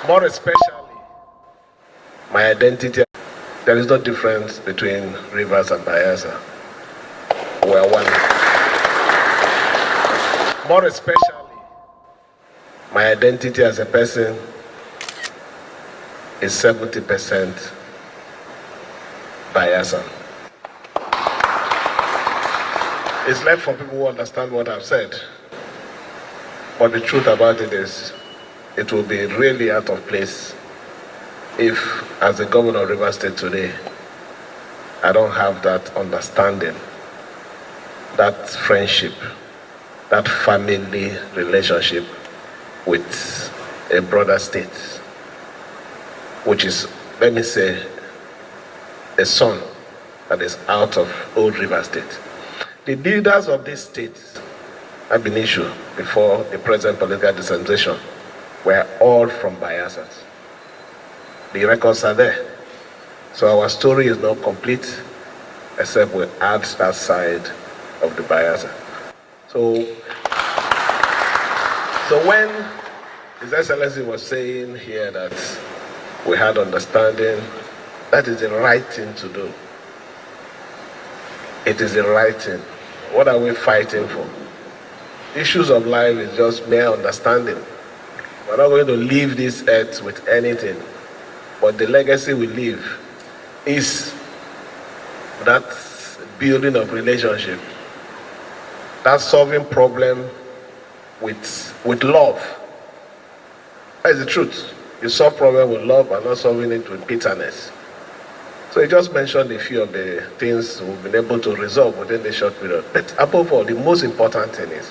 More especially, my identity. There is no difference between Rivers and Bayelsa. We are one. More especially, my identity as a person is 70% Bayelsa. It's left for people who understand what I've said. But the truth about it is, it will be really out of place if, as the governor of Rivers State today, I don't have that understanding, that friendship, that family relationship with a brother state, which is, let me say, a son that is out of old Rivers State. The leaders of this state have been issued before the present political dispensation were all from Bayelsa. The records are there. So our story is not complete except we add that side of the Bayelsa. So when His Excellency was saying here that we had understanding, that is the right thing to do. It is the right thing. What are we fighting for? Issues of life is just mere understanding. We're not going to leave this earth with anything, but the legacy we leave is that building of relationship, that solving problem with love. That is the truth. You solve problem with love and not solving it with bitterness. So you just mentioned a few of the things we've been able to resolve within this short period. But above all, the most important thing is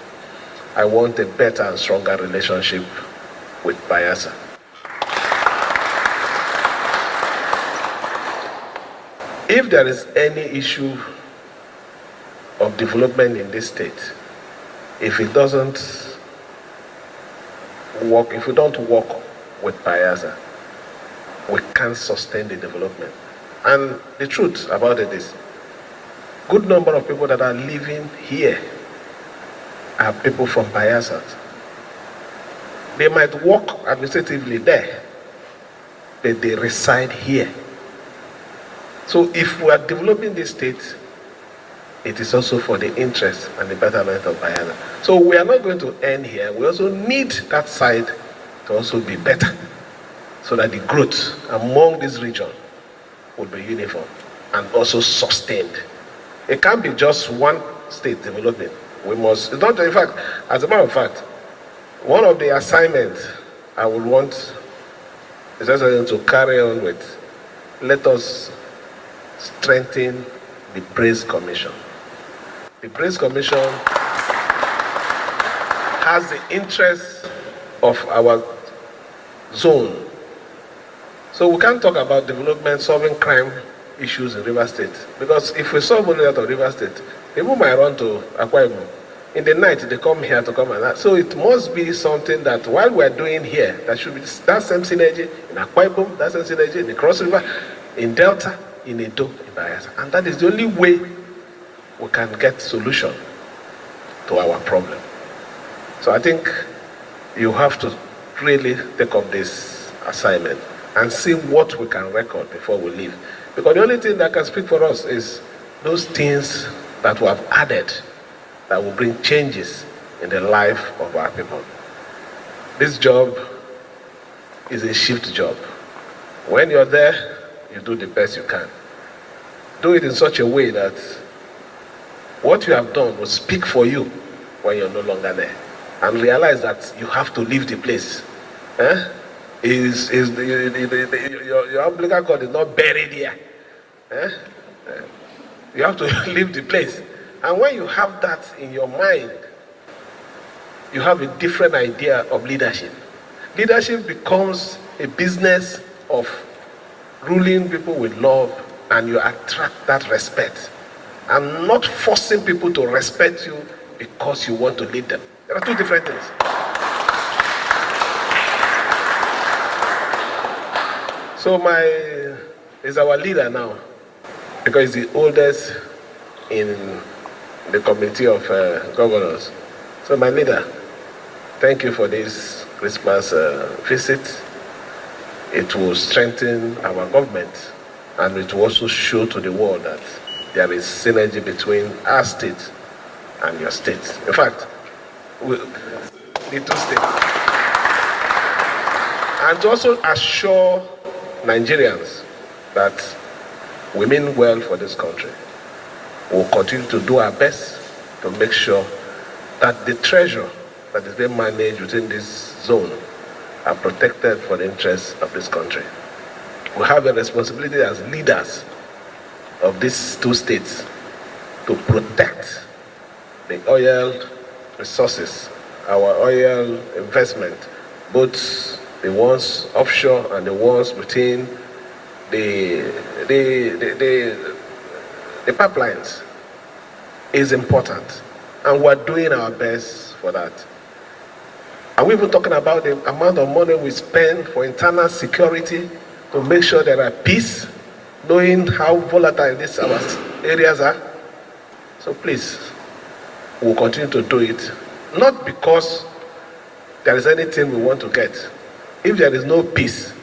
I want a better and stronger relationship with Bayelsa. If there is any issue of development in this state, if it doesn't work, if we don't work with Bayelsa, we can't sustain the development. And the truth about it is, good number of people that are living here are people from Bayelsa. They might work administratively there, but they reside here. So if we are developing this state, it is also for the interest and the betterment of Bayelsa. So we are not going to end here. We also need that side to also be better, so that the growth among this region will be uniform and also sustained. It can't be just one state developing. We must, it's not, in fact, as a matter of fact, one of the assignments I would want is just to carry on with, let us strengthen the Praise Commission. The Praise Commission has the interest of our zone. So we can't talk about development, solving crime issues in Rivers State. Because if we solve only that of Rivers State, people might run to Akwa Ibom. In the night, they come here to come and that. So it must be something that while we're doing here, that should be that same synergy in Akwa Ibom, that same synergy in the Cross River, in Delta, in Edo, in Bayelsa. And that is the only way we can get solution to our problem. So I think you have to really take up this assignment and see what we can record before we leave. Because the only thing that can speak for us is those things that we have added that will bring changes in the life of our people. This job is a shift job. When you're there, you do the best you can. Do it in such a way that what you have done will speak for you when you're no longer there. And realize that you have to leave the place. Your umbilical cord is not buried here. You have to leave the place. And when you have that in your mind, you have a different idea of leadership. Leadership becomes a business of ruling people with love, and you attract that respect. And not forcing people to respect you because you want to lead them. There are two different things. So is our leader now, because he's the oldest in the committee of governors. So my leader, thank you for this Christmas visit. it will strengthen our government, and it will also show to the world that there is synergy between our state and your state. In fact, the two states. And to also assure Nigerians that we mean well for this country. We'll continue to do our best to make sure that the treasure that is being managed within this zone are protected for the interests of this country. We have a responsibility as leaders of these two states to protect the oil resources, our oil investment, both the ones offshore and the ones within the pipelines is important, and we're doing our best for that. And we've been talking about the amount of money we spend for internal security to make sure there are peace, knowing how volatile these our areas are. So please, we'll continue to do it, not because there is anything we want to get. If there is no peace,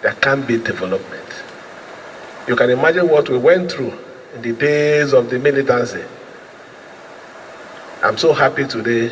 there can't be development. You can imagine what we went through in the days of the militancy. I'm so happy today